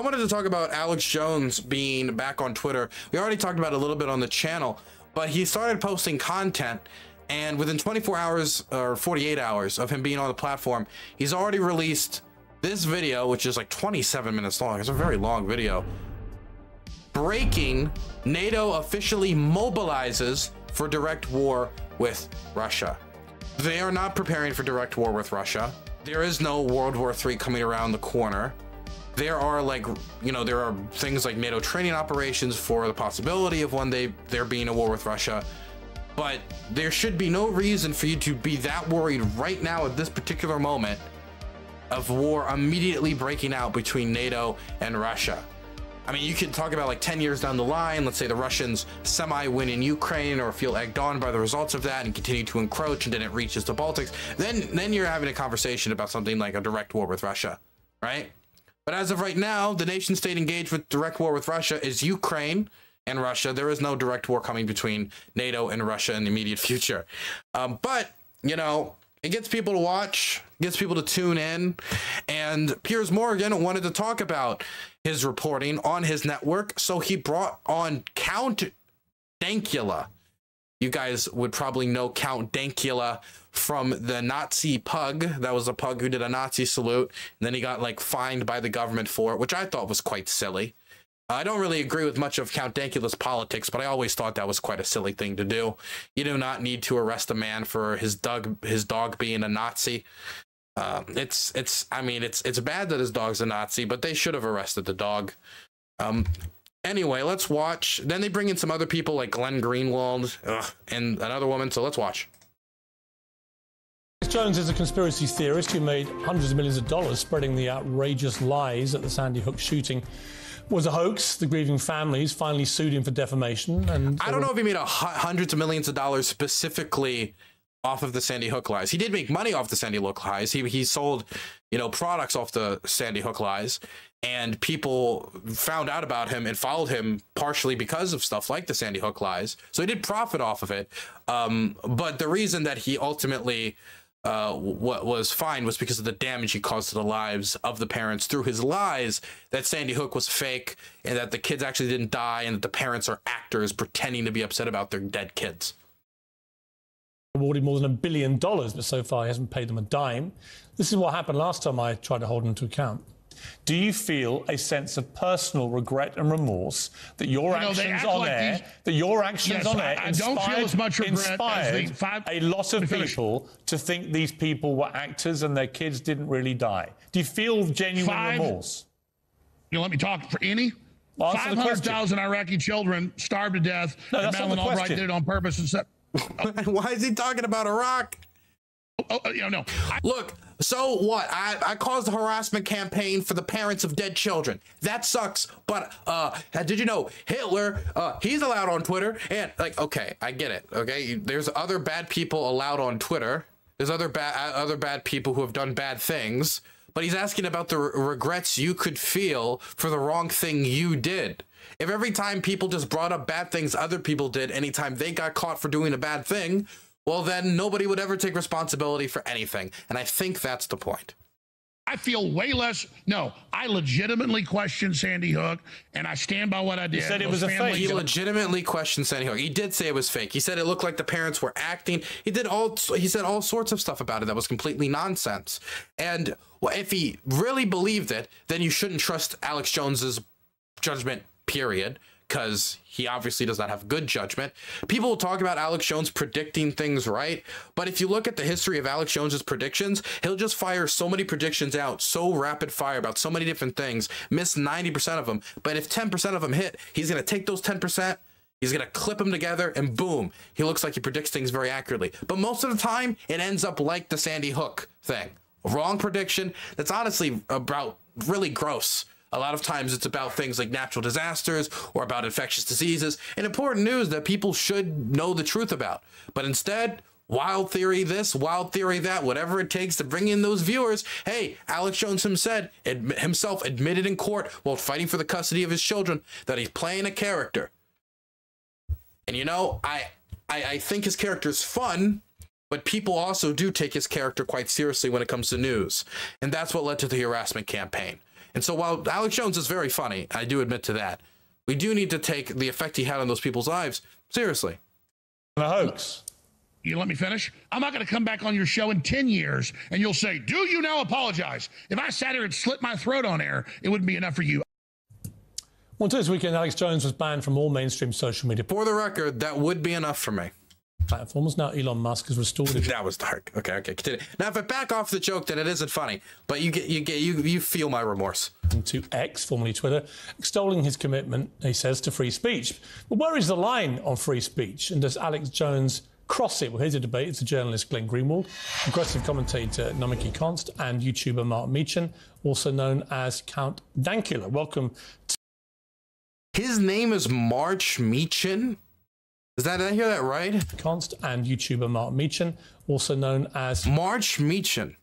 wanted to talk about Alex Jones being back on Twitter. We already talked about it a little bit on the channel, but he started posting content, and within 24 hours or 48 hours of him being on the platform, he's already released this video, which is like 27 minutes long. It's a very long video. Breaking: NATO officially mobilizes for direct war with Russia. They are not preparing for direct war with Russia. There is no World War III coming around the corner. There are, like, you know, there are things like NATO training operations for the possibility of one day there being a war with Russia. But there should be no reason for you to be that worried right now at this particular moment of war immediately breaking out between NATO and Russia. I mean, you could talk about like 10 years down the line, let's say the Russians semi-win in Ukraine or feel egged on by the results of that and continue to encroach and then it reaches the Baltics, then you're having a conversation about something like a direct war with Russia, right? But as of right now, the nation state engaged with direct war with Russia is Ukraine and Russia. There is no direct war coming between NATO and Russia in the immediate future. But, you know, it gets people to watch, gets people to tune in, and Piers Morgan wanted to talk about his reporting on his network, so he brought on Count Dankula. You guys would probably know Count Dankula from the Nazi pug. That was a pug who did a Nazi salute, and then he got like fined by the government for it, which I thought was quite silly. I don't really agree with much of Count Dankula's politics, but I always thought that was quite a silly thing to do. You do not need to arrest a man for his dog being a Nazi. I mean, it's bad that his dog's a Nazi, but they should have arrested the dog. Anyway, let's watch. Then they bring in some other people like Glenn Greenwald and another woman. So let's watch. Jones is a conspiracy theorist who made hundreds of millions of dollars spreading the outrageous lies that the Sandy Hook shooting was a hoax. The grieving families finally sued him for defamation. And I don't know if he made hundreds of millions of dollars specifically off of the Sandy Hook lies. He did make money off the Sandy Hook lies. He sold, you know, products off the Sandy Hook lies, and people found out about him and followed him partially because of stuff like the Sandy Hook lies. So he did profit off of it. But the reason that he ultimately what was fine was because of the damage he caused to the lives of the parents through his lies that Sandy Hook was fake and that the kids actually didn't die and that the parents are actors pretending to be upset about their dead kids. Awarded more than $1 billion, but so far he hasn't paid them a dime. This is what happened last time I tried to hold him to account. Do you feel a sense of personal regret and remorse that your actions on air, I don't feel as much regret inspired a lot of people to think these people were actors and their kids didn't really die? Do you feel genuine remorse? You let me talk for any? 500,000 Iraqi children starved to death. No, and that's not the Madeleine Albright question. did it on purpose and said, Why is he talking about Iraq? No. Look, so what? I caused a harassment campaign for the parents of dead children. That sucks. But did you know Hitler? He's allowed on Twitter, and like, okay, I get it. Okay, there's other bad people allowed on Twitter. There's other bad people who have done bad things. But he's asking about the regrets you could feel for the wrong thing you did. If every time people just brought up bad things other people did, anytime they got caught for doing a bad thing, well, then nobody would ever take responsibility for anything. And I think that's the point. I feel way less. No, I legitimately questioned Sandy Hook, and I stand by what I did. You said it was a fake. He legitimately questioned Sandy Hook. He did say it was fake. He said it looked like the parents were acting. He said all sorts of stuff about it that was completely nonsense. And if he really believed it, then you shouldn't trust Alex Jones's judgment, period, because he obviously does not have good judgment. People will talk about Alex Jones predicting things right, but if you look at the history of Alex Jones's predictions, he'll just fire so many predictions out, so rapid fire about so many different things, miss 90% of them, but if 10% of them hit, he's going to take those 10%, he's going to clip them together, and boom, he looks like he predicts things very accurately. But most of the time, it ends up like the Sandy Hook thing. Wrong prediction that's honestly about really gross. A lot of times it's about things like natural disasters or about infectious diseases and important news that people should know the truth about. But instead, wild theory this, wild theory that, whatever it takes to bring in those viewers. Hey, Alex Jones himself admitted in court while fighting for the custody of his children that he's playing a character. And you know, I think his character's fun, but people also do take his character quite seriously when it comes to news. And that's what led to the harassment campaign. And so while Alex Jones is very funny, I do admit to that, we do need to take the effect he had on those people's lives seriously. A hoax. You let me finish? I'm not going to come back on your show in 10 years and you'll say, do you now apologize? If I sat here and slit my throat on air, it wouldn't be enough for you. Well, this weekend, Alex Jones was banned from all mainstream social media For the record, that would be enough for me. platforms. Now Elon Musk has restored it. That was dark. Okay, continue. Now, if I back off the joke, then it isn't funny, but you feel my remorse. To X, formerly Twitter, extolling his commitment, he says, to free speech. But where is the line on free speech? And does Alex Jones cross it? Well, here's a debate. It's a journalist, Glenn Greenwald, progressive commentator, Nomiki Konst, and YouTuber Mark Meechan, also known as Count Dankula. Welcome to... His name is March Meechan? Did I hear that right? Konst and YouTuber Mark Meechan, also known as... March Meechan.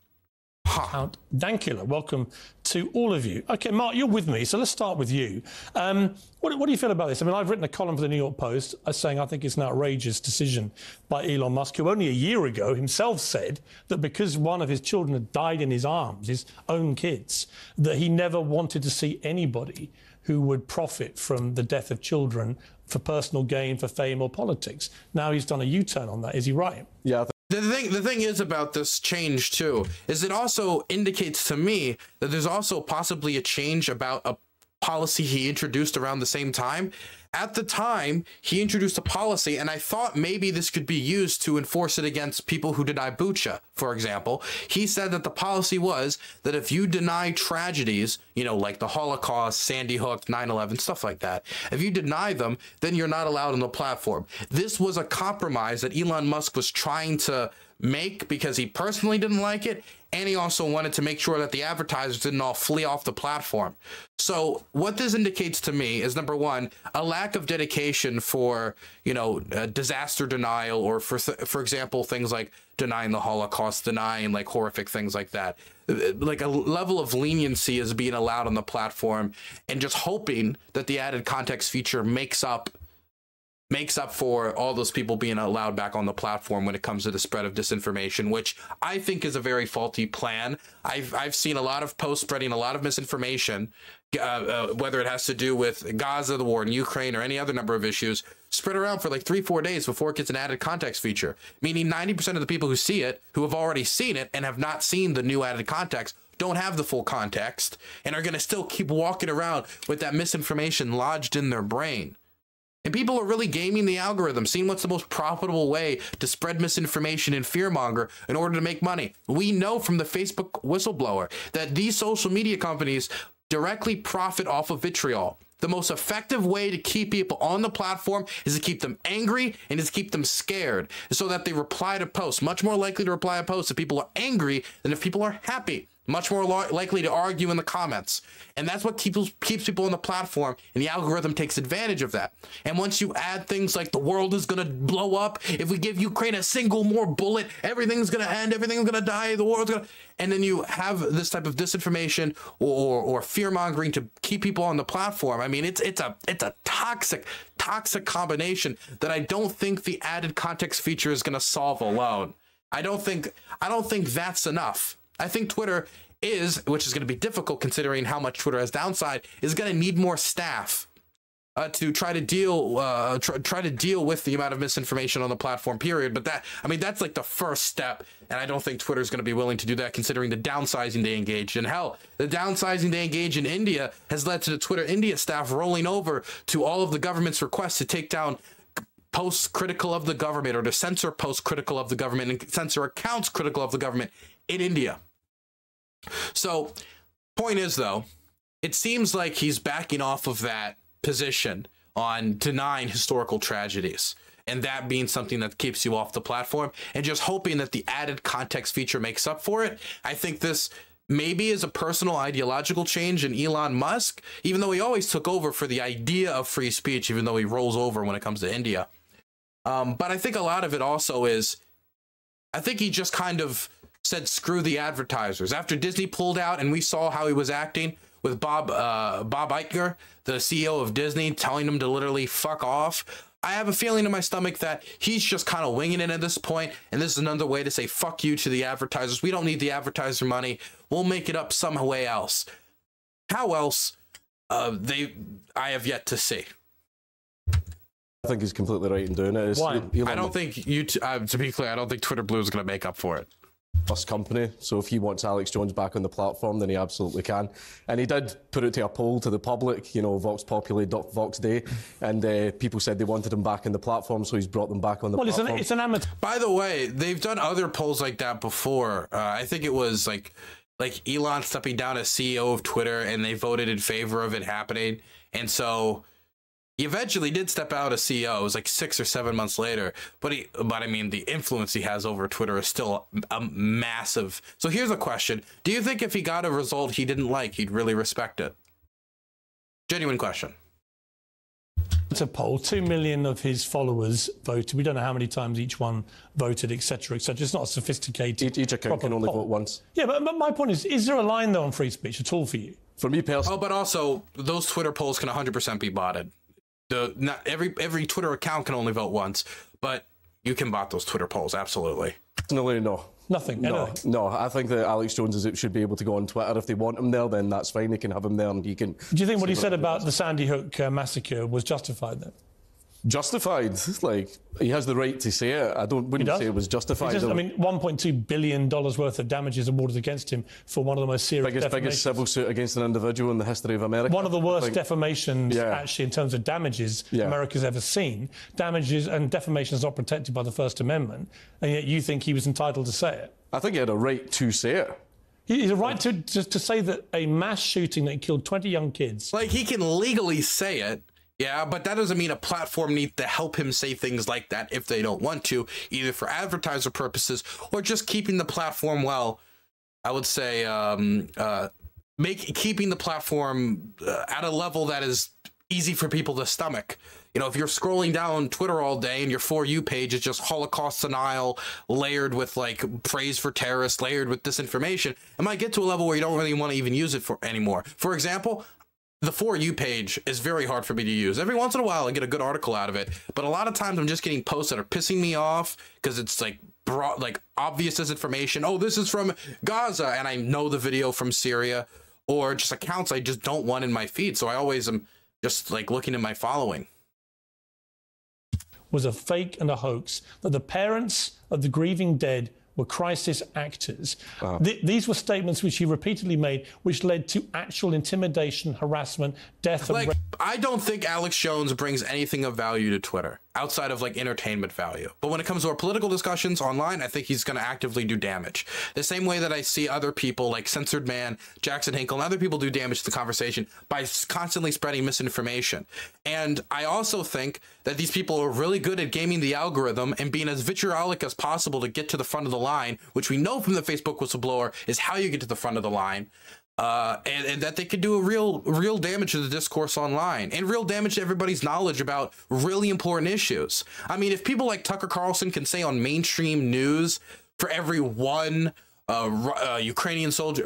Huh. Count Dankula. Welcome to all of you. OK, Mark, you're with me, so let's start with you. What do you feel about this? I mean, I've written a column for the New York Post saying I think it's an outrageous decision by Elon Musk, who only a year ago himself said that because one of his children had died in his arms, his own kids, that he never wanted to see anybody who would profit from the death of children for personal gain, for fame or politics. Now he's done a U-turn on that. Is he right? Yeah. The thing is about this change, too, is it also indicates to me that there's also possibly a change about a policy he introduced around the same time. At the time, he introduced a policy, and I thought maybe this could be used to enforce it against people who deny Bucha, for example. He said that the policy was that if you deny tragedies, you know, like the Holocaust, Sandy Hook, 9/11, stuff like that, if you deny them, then you're not allowed on the platform. This was a compromise that Elon Musk was trying to make because he personally didn't like it, and he also wanted to make sure that the advertisers didn't all flee off the platform. So what this indicates to me is, number one, a lack of dedication for, you know, disaster denial, or for example, things like denying the Holocaust, denying like horrific things like that. Like a level of leniency is being allowed on the platform, and just hoping that the added context feature makes up for all those people being allowed back on the platform when it comes to the spread of disinformation, which I think is a very faulty plan. I've seen a lot of posts spreading a lot of misinformation, whether it has to do with Gaza, the war in Ukraine, or any other number of issues, spread around for like 3-4 days before it gets an added context feature, meaning 90% of the people who see it, who have already seen it and have not seen the new added context, don't have the full context and are going to still keep walking around with that misinformation lodged in their brain. And people are really gaming the algorithm, seeing what's the most profitable way to spread misinformation and fearmonger in order to make money. We know from the Facebook whistleblower that these social media companies directly profit off of vitriol. The most effective way to keep people on the platform is to keep them angry and is to keep them scared, so that they reply to posts. Much more likely to reply to posts if people are angry than if people are happy. Much more likely to argue in the comments. And that's what keeps people on the platform, and the algorithm takes advantage of that. And once you add things like the world is going to blow up, if we give Ukraine a single more bullet, everything's going to end, everything's going to die, the world's going to... And then you have this type of disinformation or fear-mongering to keep people on the platform. I mean, it's a toxic combination that I don't think the added context feature is going to solve alone. I don't think that's enough. I think Twitter is, which is going to be difficult considering how much Twitter has downside, is going to need more staff to try to deal with the amount of misinformation on the platform, period. But that's like the first step, and I don't think Twitter is going to be willing to do that considering the downsizing they engaged in. Hell, the downsizing they engaged in India has led to the Twitter India staff rolling over to all of the government's requests to take down posts critical of the government, or to censor posts critical of the government, and censor accounts critical of the government in India. So, point is, though, it seems like he's backing off of that position on denying historical tragedies, and that being something that keeps you off the platform, and just hoping that the added context feature makes up for it. I think this maybe is a personal ideological change in Elon Musk, even though he always took over for the idea of free speech, even though he rolls over when it comes to India. But I think a lot of it also is, I think he just kind of said, screw the advertisers. After Disney pulled out and we saw how he was acting with Bob Iger, the CEO of Disney, telling him to literally fuck off, I have a feeling in my stomach that he's just kind of winging it at this point, and this is another way to say fuck you to the advertisers. We don't need the advertiser money. We'll make it up some way else. How else? I have yet to see. I think he's completely right in doing it. Why? I don't think to be clear, I don't think Twitter Blue is going to make up for it. Plus company, so if he wants Alex Jones back on the platform, then he absolutely can. And he did put it to a poll to the public, you know, Vox Populi, Vox Day, and people said they wanted him back on the platform, so he's brought them back on the platform. Well, it's an amateur. By the way, they've done other polls like that before. I think it was like Elon stepping down as CEO of Twitter, and they voted in favor of it happening, and so he eventually did step out as CEO. It was like 6 or 7 months later. But I mean, the influence he has over Twitter is still a massive. So here's a question. Do you think if he got a result he didn't like, he'd really respect it? Genuine question. It's a poll. 2 million of his followers voted. We don't know how many times each one voted, etc., etc. It's not a sophisticated. Each account can only vote once. Yeah, but my point is there a line, though, on free speech at all for you? For me personally. Oh, but also, those Twitter polls can 100% be botted. Not every Twitter account can only vote once, but you can bot those Twitter polls, absolutely. No. Nothing. No. I think that Alex Jones should be able to go on Twitter. If they want him there, then that's fine. They can have him there, and he can. Do you think what he said about the Sandy Hook massacre was justified then? Justified? Like, he has the right to say it. Wouldn't say it was justified. I mean, $1.2 billion worth of damages awarded against him for one of the most serious biggest civil suit against an individual in the history of America. One of the worst defamations, actually, in terms of damages America's ever seen. Damages and defamation is not protected by the First Amendment, and yet you think he was entitled to say it. I think he had a right to say it. He's a right to say that a mass shooting that killed 20 young kids. Like, he can legally say it. Yeah, but that doesn't mean a platform needs to help him say things like that if they don't want to, either for advertiser purposes or just keeping the platform, well, I would say, keeping the platform at a level that is easy for people to stomach. You know, if you're scrolling down Twitter all day and your For You page is just Holocaust denial layered with like praise for terrorists, layered with disinformation, it might get to a level where you don't really want to even use it anymore. For example, the For You page is very hard for me to use. Every once in a while I get a good article out of it, but a lot of times I'm just getting posts that are pissing me off because it's like broad, like obvious disinformation. Oh, this is from Gaza, and I know the video from Syria, or just accounts I just don't want in my feed. So I always am just like looking at my following. Was a fake and a hoax, that the parents of the grieving dead were crisis actors. Wow. These were statements which he repeatedly made, which led to actual intimidation, harassment, death. Like, I don't think Alex Jones brings anything of value to Twitter outside of like entertainment value. But when it comes to our political discussions online, I think he's going to actively do damage. The same way that I see other people like Censored Man, Jackson Hinkle, and other people do damage to the conversation by constantly spreading misinformation. And I also think that these people are really good at gaming the algorithm and being as vitriolic as possible to get to the front of the line, which we know from the Facebook whistleblower is how you get to the front of the line. And that they could do a real damage to the discourse online and real damage to everybody's knowledge about really important issues. I mean, if people like Tucker Carlson can say on mainstream news for every one Russian soldier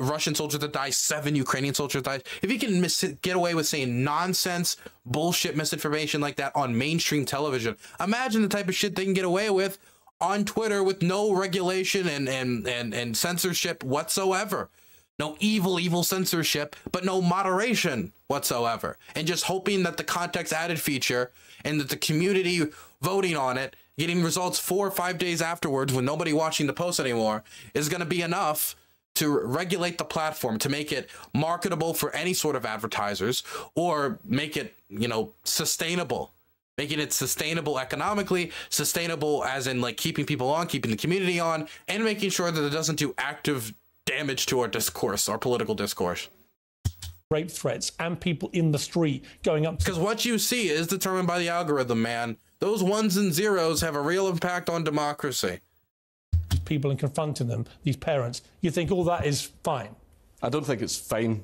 that dies, 7 Ukrainian soldiers died, if he can get away with saying nonsense, bullshit, misinformation like that on mainstream television, imagine the type of shit they can get away with on Twitter with no regulation and censorship whatsoever. No evil censorship, but no moderation whatsoever. And just hoping that the context added feature and that the community voting on it, getting results 4 or 5 days afterwards with nobody watching the post anymore, is going to be enough to regulate the platform, to make it marketable for any sort of advertisers, or make it, you know, sustainable. Making it sustainable economically, sustainable as in like keeping people on, keeping the community on, and making sure that it doesn't do active damage to our discourse, our political discourse. Rape threats and people in the street going up. Because what you see is determined by the algorithm, man. Those ones and zeros have a real impact on democracy. People and confronting them, these parents, you think all that is fine? I don't think it's fine.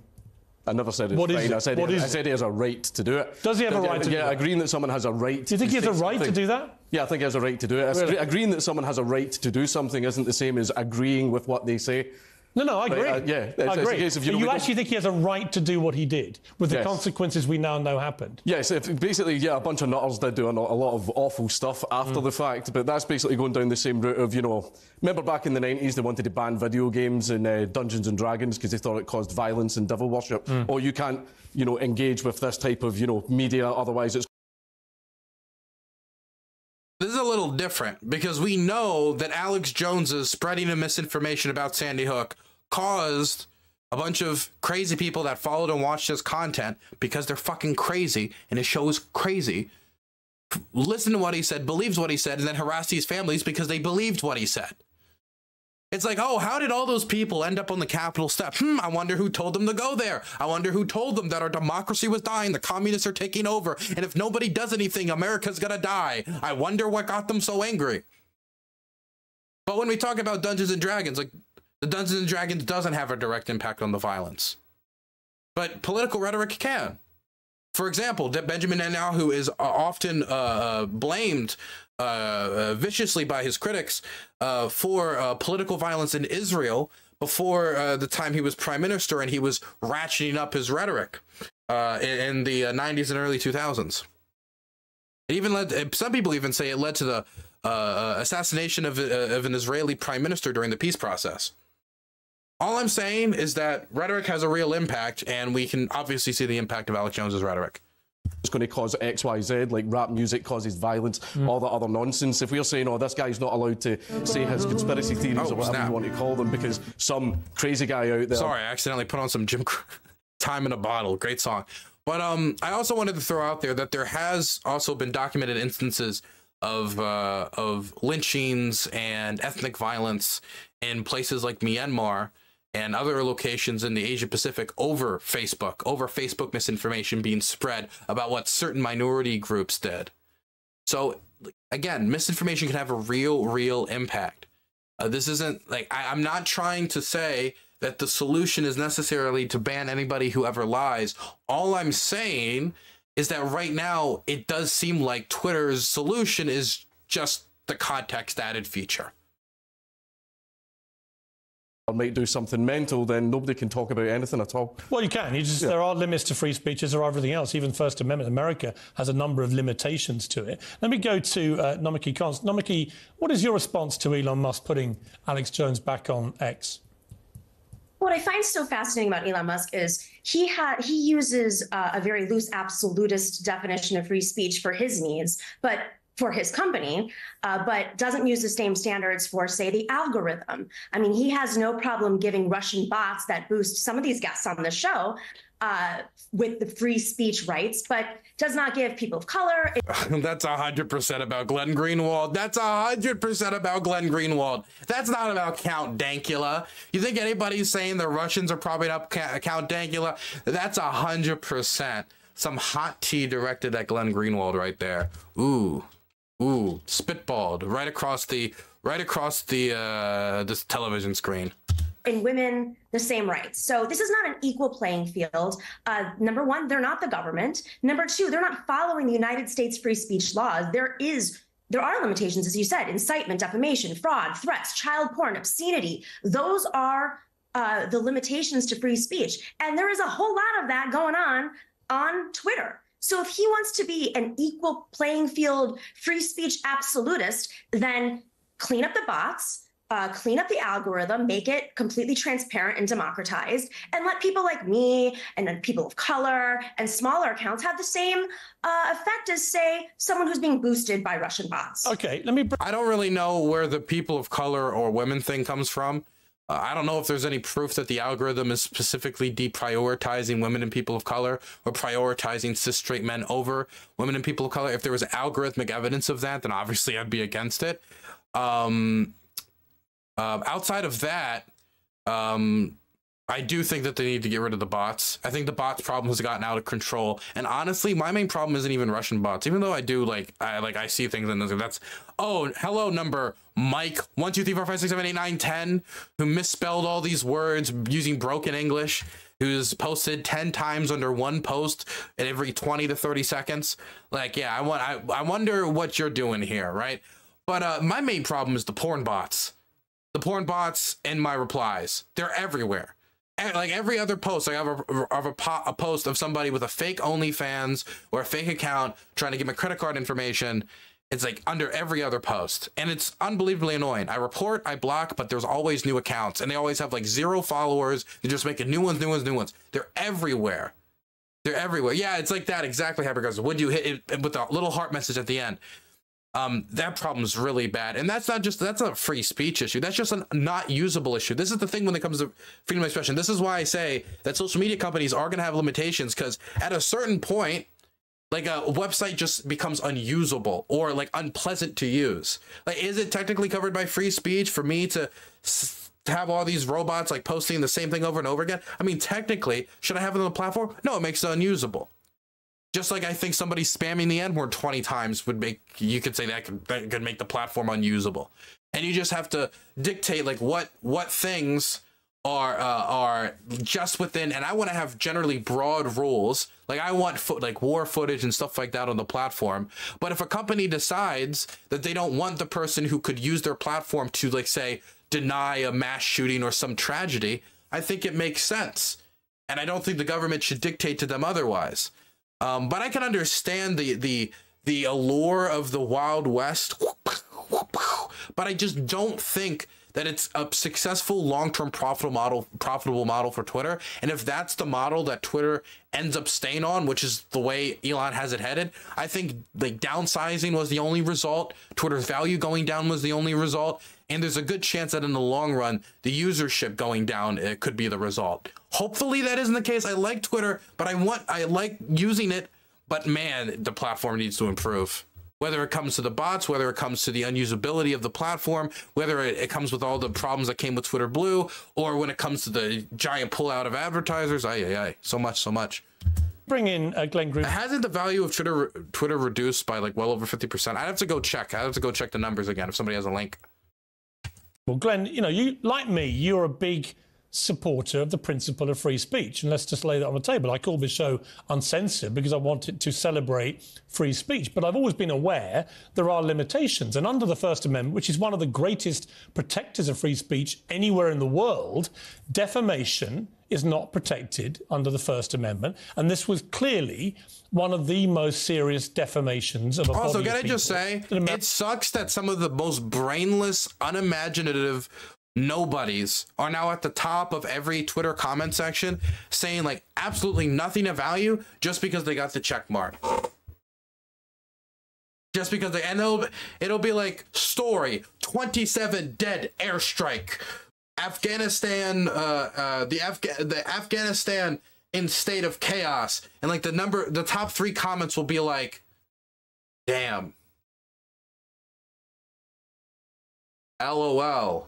I never said it's fine. I said he has a right to do it. Does he have a right to do it? Yeah, agreeing that someone has a right. Do you think he has a right to do that? Yeah, I think he has a right to do it. Really? Agreeing that someone has a right to do something isn't the same as agreeing with what they say. No, I agree. Yeah, I agree. a case of, you actually think he has a right to do what he did, with the consequences we now know happened? Yes, basically, yeah, a bunch of nutters did do a lot of awful stuff after the fact, but that's basically going down the same route of, remember back in the 90s they wanted to ban video games and Dungeons and Dragons because they thought it caused violence and devil worship. Or you can't, engage with this type of, media, otherwise it's... This is a little different because we know that Alex Jones's spreading of misinformation about Sandy Hook caused a bunch of crazy people that followed and watched his content because they're fucking crazy and his show is crazy. Listen to what he said, believes what he said, and then harass these families because they believed what he said. It's like, oh, how did all those people end up on the Capitol steps? I wonder who told them to go there. I wonder who told them that our democracy was dying, the communists are taking over, and if nobody does anything, America's gonna die. I wonder what got them so angry. But when we talk about Dungeons and Dragons, like, the Dungeons and Dragons doesn't have a direct impact on the violence. But political rhetoric can. For example, Benjamin Netanyahu is often blamed viciously by his critics for political violence in Israel before the time he was prime minister, and he was ratcheting up his rhetoric in the 90s and early 2000s. It even led, some people even say it led to the assassination of an Israeli prime minister during the peace process. All I'm saying is that rhetoric has a real impact, and we can obviously see the impact of Alex Jones's rhetoric. It's going to cause X, Y, Z, like rap music causes violence, all that other nonsense. If we're saying, oh, this guy's not allowed to say his conspiracy theories or whatever you want to call them because some crazy guy out there... Sorry, I accidentally put on some Time in a Bottle. Great song. But I also wanted to throw out there that there has also been documented instances of lynchings and ethnic violence in places like Myanmar and other locations in the Asia Pacific over Facebook misinformation being spread about what certain minority groups did. So again, misinformation can have a real impact. This isn't like, I'm not trying to say that the solution is necessarily to ban anybody who ever lies. All I'm saying is that right now it does seem like Twitter's solution is just the context added feature. Might do something mental, then nobody can talk about anything at all. Well, you can. There are limits to free speech as there are everything else. Even First Amendment. America has a number of limitations to it. Let me go to Nomiki Kons. Nomiki, what is your response to Elon Musk putting Alex Jones back on X? What I find so fascinating about Elon Musk is he uses a very loose absolutist definition of free speech for his needs, but for his company, but doesn't use the same standards for, say, the algorithm. I mean, he has no problem giving Russian bots that boost some of these guests on the show with the free speech rights, but does not give people of color. That's 100% about Glenn Greenwald. That's 100% about Glenn Greenwald. That's not about Count Dankula. You think anybody's saying the Russians are propping up Count Dankula? That's 100%. Some hot tea directed at Glenn Greenwald right there. Ooh, spitballed right across the this television screen. And women the same rights. So this is not an equal playing field. Number one, they're not the government. Number two, they're not following the United States free speech laws. There are limitations, as you said: incitement, defamation, fraud, threats, child porn, obscenity. Those are the limitations to free speech, and there is a whole lot of that going on Twitter. So if he wants to be an equal playing field free speech absolutist, then clean up the bots, clean up the algorithm, make it completely transparent and democratized, and let people like me and then people of color and smaller accounts have the same effect as, say, someone who's being boosted by Russian bots. Okay, I don't really know where the people of color or women thing comes from. I don't know if there's any proof that the algorithm is specifically deprioritizing women and people of color or prioritizing cis straight men over women and people of color. If there was algorithmic evidence of that, then obviously I'd be against it. Outside of that, I do think that they need to get rid of the bots. I think the bots problem has gotten out of control. And honestly, my main problem isn't even Russian bots, even though I do I see things and that's, oh, hello, number Mike 1 2 3 4 5 6 7 8 9 10, who misspelled all these words using broken English, who's posted 10 times under one post at every 20 to 30 seconds. Like, yeah, I wonder what you're doing here, right? But my main problem is the porn bots. the porn bots in my replies. They're everywhere. Like every other post, I have a post of somebody with a fake OnlyFans or a fake account trying to get my credit card information. It's like under every other post, and it's unbelievably annoying. I report, I block, but there's always new accounts, and they always have like 0 followers. They're just making new ones. They're everywhere. They're everywhere. Yeah, it's like that exactly. Hyperghost. Would you hit it with a little heart message at the end? That problem's really bad, and that's not a free speech issue. That's just a not usable issue. This is the thing when it comes to freedom of expression. This is why I say that social media companies are going to have limitations, because at a certain point, like a website just becomes unusable or like unpleasant to use. Like, is it technically covered by free speech for me to have all these robots like posting the same thing over and over again? I mean, technically, should I have it on the platform? No, it makes it unusable. Just like I think somebody spamming the N-word 20 times would make, you could say that could make the platform unusable. And you just have to dictate like what things are just within, and I want to have generally broad rules. Like I want like war footage and stuff like that on the platform. But if a company decides that they don't want the person who could use their platform to, like, say, deny a mass shooting or some tragedy, I think it makes sense. And I don't think the government should dictate to them otherwise. But I can understand the allure of the Wild West, but I just don't think that it's a successful long-term profitable model for Twitter. And if that's the model that Twitter ends up staying on, which is the way Elon has it headed, I think like downsizing was the only result. Twitter's value going down was the only result. And there's a good chance that in the long run, the usership going down, it could be the result. Hopefully that isn't the case. I like Twitter, but I like using it, but man, the platform needs to improve. Whether it comes to the bots, whether it comes to the unusability of the platform, whether it comes with all the problems that came with Twitter Blue, or when it comes to the giant pullout of advertisers, so much. Bring in Glenn Green. Hasn't the value of Twitter reduced by like well over 50%? I'd have to go check. I'd have to go check the numbers again if somebody has a link. Well, Glenn, you know, you like me, you're a big supporter of the principle of free speech. And let's just lay that on the table. I call this show Uncensored because I want it to celebrate free speech. But I've always been aware there are limitations. And under the First Amendment, which is one of the greatest protectors of free speech anywhere in the world, defamation is not protected under the First Amendment. And this was clearly one of the most serious defamations of a body of people. Also, can I just say, it sucks that some of the most brainless, unimaginative nobodies are now at the top of every Twitter comment section saying like absolutely nothing of value just because they got the check mark. Just because they, and it'll be like story 27 dead airstrike, Afghanistan, the Afghanistan in state of chaos, and like the top 3 comments will be like, damn, LOL,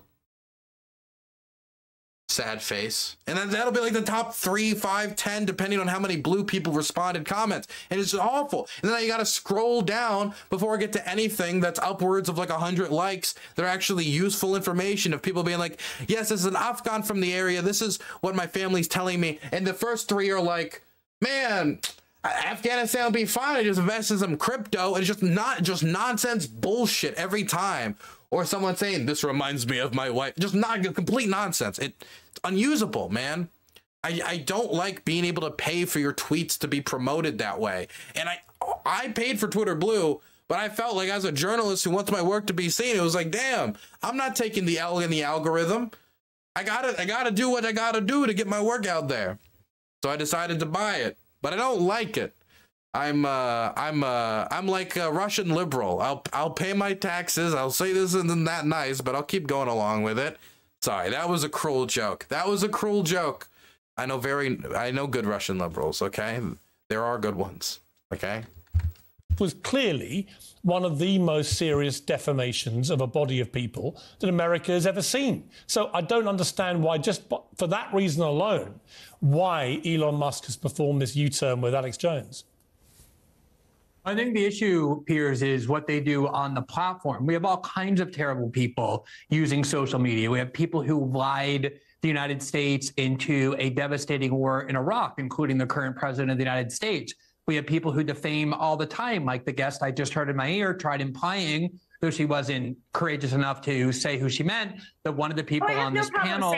sad face. And then that'll be like the top 3, 5, 10, depending on how many blue people responded comments. And it's just awful. And then you got to scroll down before I get to anything that's upwards of like 100 likes. They're actually useful information of people being like, yes, this is an Afghan from the area. This is what my family's telling me. And the first 3 are like, man, Afghanistan will be fine. I just invest in some crypto. And it's just nonsense bullshit every time. Or someone saying, this reminds me of my wife. Just not complete nonsense. It's unusable, man. I don't like being able to pay for your tweets to be promoted that way. And I paid for Twitter Blue, but I felt like as a journalist who wants my work to be seen, it was like, damn, I'm not taking the L in the algorithm. I gotta do what I gotta do to get my work out there. So I decided to buy it, but I don't like it. I'm like a Russian liberal. I'll pay my taxes. I'll say this isn't that nice, but I'll keep going along with it. Sorry, that was a cruel joke. That was a cruel joke. I know good Russian liberals, okay? There are good ones, okay? Was clearly one of the most serious defamations of a body of people that America has ever seen. So I don't understand why, just for that reason alone, why Elon Musk has performed this U-turn with Alex Jones. I think the issue, Piers, is what they do on the platform. We have all kinds of terrible people using social media. We have people who lied the United States into a devastating war in Iraq, including the current president of the United States. We have people who defame all the time, like the guest I just heard in my ear tried implying, though she wasn't courageous enough to say who she meant, that one of the people on this panel.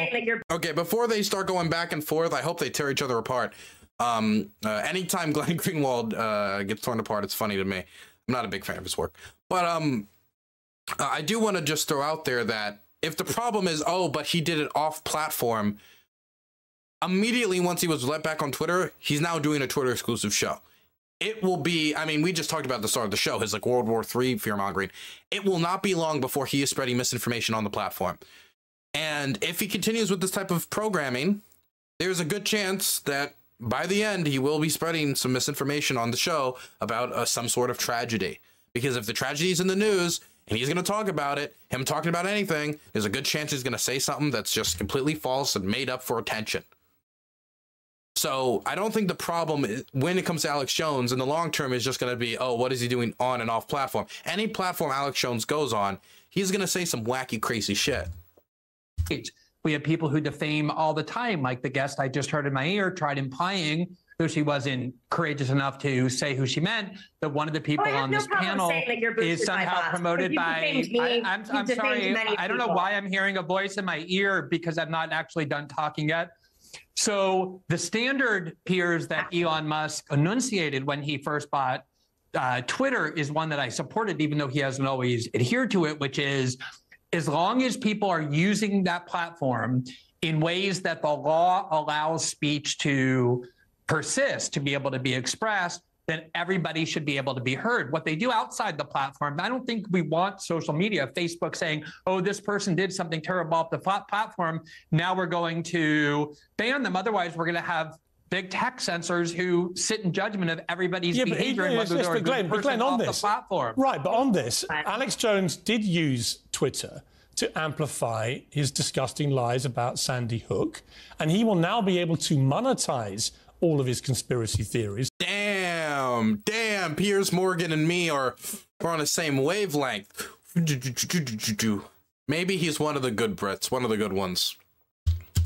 Okay, before they start going back and forth, I hope they tear each other apart. Anytime Glenn Greenwald gets torn apart, it's funny to me. I'm not a big fan of his work. But I do want to just throw out there that if the problem is, oh, but he did it off platform, immediately once he was let back on Twitter, he's now doing a Twitter exclusive show. It will be, I mean, we just talked about the start of the show, his like World War III fear-mongering. It will not be long before he is spreading misinformation on the platform. And if he continues with this type of programming, there's a good chance that by the end, he will be spreading some misinformation on the show about some sort of tragedy. Because if the tragedy is in the news and he's going to talk about it, him talking about anything, there's a good chance he's going to say something that's just completely false and made up for attention. So I don't think the problem when it comes to Alex Jones in the long term is just going to be, oh, what is he doing on and off platform? Any platform Alex Jones goes on, he's going to say some wacky, crazy shit. We have people who defame all the time, like the guest I just heard in my ear tried implying, though she wasn't courageous enough to say who she meant, that one of the people on this panel is somehow promoted by. I'm sorry, I don't know why I'm hearing a voice in my ear because I'm not actually done talking yet. So the standard, Piers, that Elon Musk enunciated when he first bought Twitter is one that I supported, even though he hasn't always adhered to it, which is as long as people are using that platform in ways that the law allows speech to persist, to be able to be expressed, then everybody should be able to be heard. What they do outside the platform, I don't think we want social media, Facebook saying, oh, this person did something terrible off the platform, now we're going to ban them. Otherwise, we're going to have big tech censors who sit in judgment of everybody's behavior and whether they're a good person off the platform. Right, but on this, Alex Jones did use Twitter to amplify his disgusting lies about Sandy Hook, and he will now be able to monetize all of his conspiracy theories. Damn, Piers Morgan and me we're on the same wavelength. Maybe he's one of the good Brits, one of the good ones.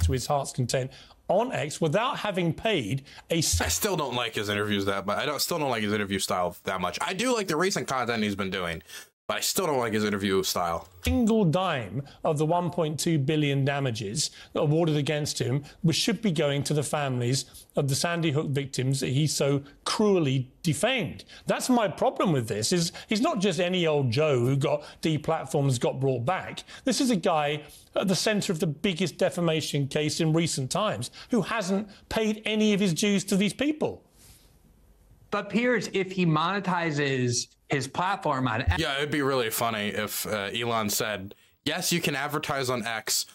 To his heart's content on X without having paid a... I still don't like his interviews that much. Still don't like his interview style that much. I do like the recent content he's been doing, but I still don't like his interview style. Single dime of the 1.2 billion damages awarded against him, which should be going to the families of the Sandy Hook victims that he so cruelly defamed. That's my problem with this, is he's not just any old Joe who got deplatformed, got brought back. This is a guy at the centre of the biggest defamation case in recent times who hasn't paid any of his dues to these people. But Piers, if he monetizes his platform on X. Yeah, it'd be really funny if Elon said, yes, you can advertise on X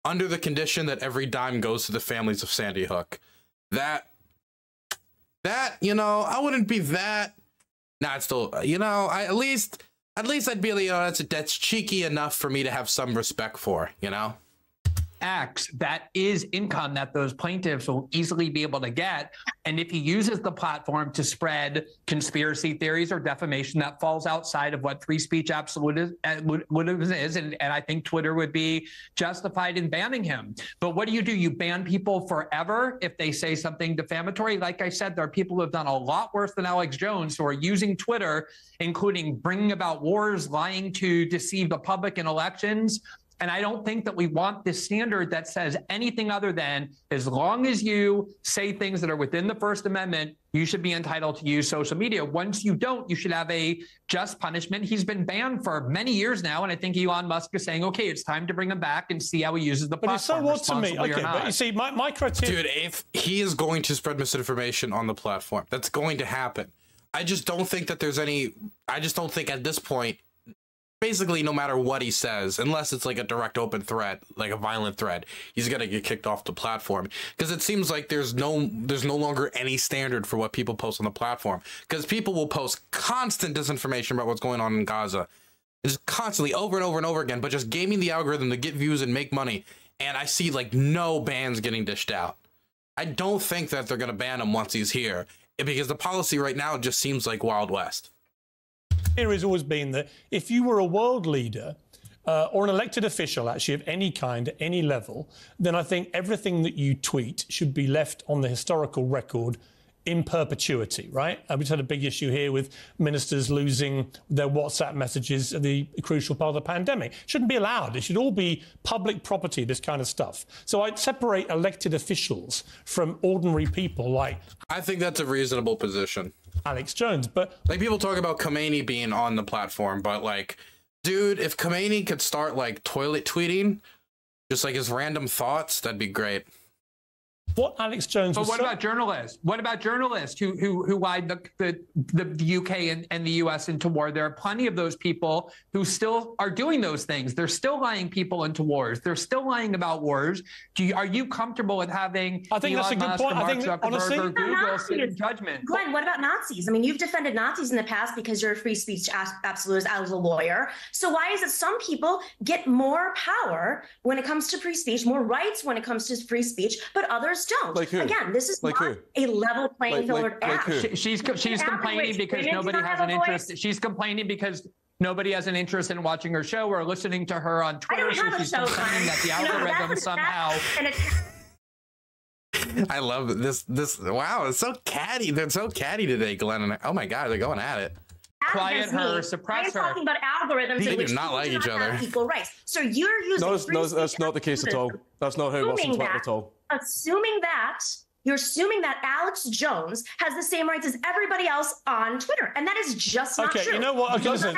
under the condition that every dime goes to the families of Sandy Hook. That, you know, I wouldn't be that. Nah, it's still, you know, at least I'd be, you know, that's cheeky enough for me to have some respect for, you know? X, that is income that those plaintiffs will easily be able to get. And if he uses the platform to spread conspiracy theories or defamation that falls outside of what free speech absolutism is, and I think Twitter would be justified in banning him. But what do? You ban people forever if they say something defamatory? Like I said, there are people who have done a lot worse than Alex Jones who are using Twitter, including bringing about wars, lying to deceive the public in elections. And I don't think that we want this standard that says anything other than as long as you say things that are within the First Amendment, you should be entitled to use social media. Once you don't, you should have a just punishment. He's been banned for many years now, and I think Elon Musk is saying, okay, it's time to bring him back and see how he uses the platform. But it's so what to me? Okay, but you see, my criteria... Dude, if he is going to spread misinformation on the platform, that's going to happen. I just don't think that there's any... I just don't think at this point, basically, no matter what he says, unless it's like a direct open threat, like a violent threat, he's gonna get kicked off the platform. Because it seems like there's no longer any standard for what people post on the platform. Because people will post constant disinformation about what's going on in Gaza, just constantly over and over and over again, but just gaming the algorithm to get views and make money. And I see like no bans getting dished out. I don't think that they're gonna ban him once he's here, because the policy right now just seems like Wild West. Here has always been that if you were a world leader or an elected official, actually, of any kind, at any level, then I think everything that you tweet should be left on the historical record in perpetuity, right? And we just had a big issue here with ministers losing their WhatsApp messages at the crucial part of the pandemic. It shouldn't be allowed. It should all be public property, this kind of stuff. So I'd separate elected officials from ordinary people like... I think that's a reasonable position. Alex Jones, but... Like, people talk about Khomeini being on the platform, but, like, dude, if Khomeini could start, like, toilet tweeting, just, like, his random thoughts, that'd be great. What Alex Jones? But what about journalists? What about journalists who lied the UK and the US into war? There are plenty of those people who still are doing those things. They're still lying people into wars. They're still lying about wars. Are you comfortable with having? I think that's a good point. I think honestly, Google sit in judgment. Glenn, what about Nazis? I mean, you've defended Nazis in the past because you're a free speech absolutist as a lawyer. So why is it some people get more power when it comes to free speech, more rights when it comes to free speech, but others don't? Like who? Again, this is like not a level playing field. She's complaining because nobody has an interest. She's complaining because nobody has an interest in watching her show or listening to her on Twitter. So she's complaining that the algorithm somehow. I love this. Wow, it's so catty. They're so catty today, Glenn. Oh my God, they're going at it. Quiet her, suppress her. I'm talking about algorithms in which do not like each other. Equal rights. So you're using. No, that's not the case at all. That's not how it works in Twitter at all. You're assuming that Alex Jones has the same rights as everybody else on Twitter, and that is just not true. Okay, you know what? Okay, listen,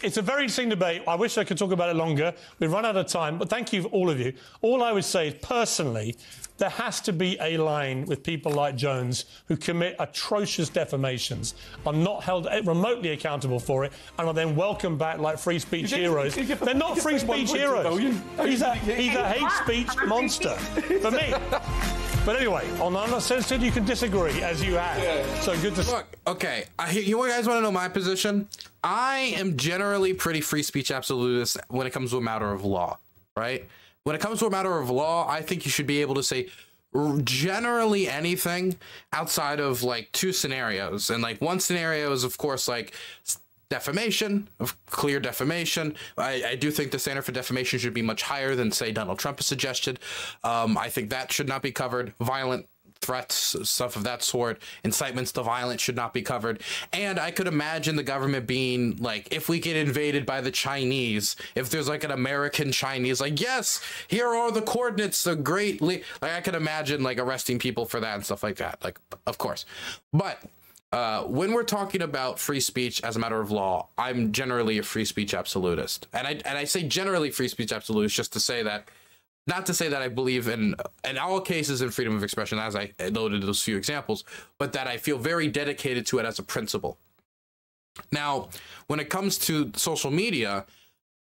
it's a very interesting debate. I wish I could talk about it longer. We've run out of time, but thank you, all of you. All I would say is, personally, there has to be a line with people like Jones who commit atrocious defamations, are not held remotely accountable for it, and are then welcomed back like free speech heroes. They're not free speech heroes. He's a hate speech monster for me. But anyway, on Uncensored, you can disagree, as you have. Yeah. So good to... Look, okay, you guys want to know my position? I am generally pretty free speech absolutist when it comes to a matter of law, right? When it comes to a matter of law, I think you should be able to say generally anything outside of, like, two scenarios. And, like, one scenario is, of course, like... defamation, of clear defamation. I do think the standard for defamation should be much higher than, say, Donald Trump has suggested. I think that should not be covered. Violent threats, stuff of that sort, incitements to violence should not be covered. And I could imagine the government being like, if we get invaded by the Chinese, if there's like an American Chinese, like, yes, here are the coordinates, the great, like, I could imagine like arresting people for that and stuff like that. Like, of course. But when we're talking about free speech as a matter of law, I'm generally a free speech absolutist. And I say generally free speech absolutist just to say that, not to say that I believe in all cases in freedom of expression, as I noted those few examples, but that I feel very dedicated to it as a principle. Now, when it comes to social media,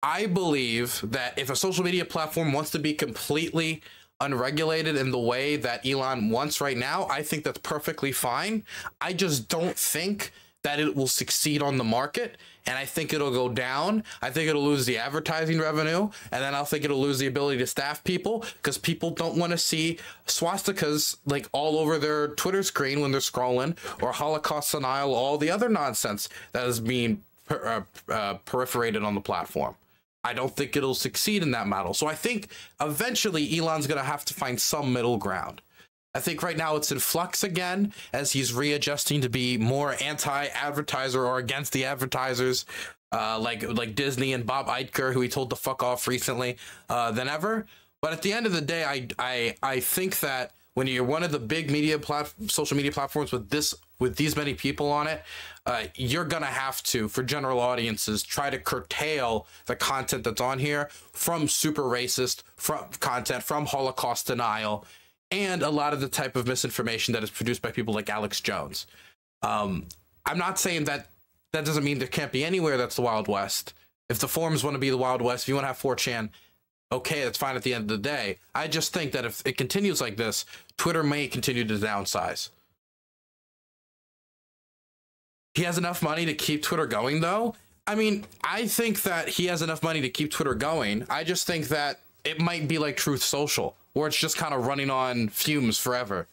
I believe that if a social media platform wants to be completely unregulated in the way that Elon wants right now, I think that's perfectly fine. I just don't think that it will succeed on the market, and I think it'll go down. I think it'll lose the advertising revenue, and then I'll think it'll lose the ability to staff people, because people don't want to see swastikas like all over their Twitter screen when they're scrolling, or Holocaust denial, all the other nonsense that is being proliferated on the platform. I don't think it'll succeed in that model. So I think eventually Elon's going to have to find some middle ground. I think right now it's in flux again as he's readjusting to be more anti-advertiser or against the advertisers, like Disney and Bob Iger, who he told to fuck off recently, than ever. But at the end of the day, I think that when you're one of the big social media platforms with these many people on it, you're gonna have to, for general audiences, try to curtail the content that's on here from super racist content, from Holocaust denial, and a lot of the type of misinformation that is produced by people like Alex Jones. I'm not saying that doesn't mean there can't be anywhere that's the Wild West. If the forums want to be the Wild West, if you want to have 4chan, okay, that's fine at the end of the day. I just think that if it continues like this, Twitter may continue to downsize. He has enough money to keep Twitter going, though. I mean, I think that he has enough money to keep Twitter going. I just think that it might be like Truth Social, where it's just kind of running on fumes forever.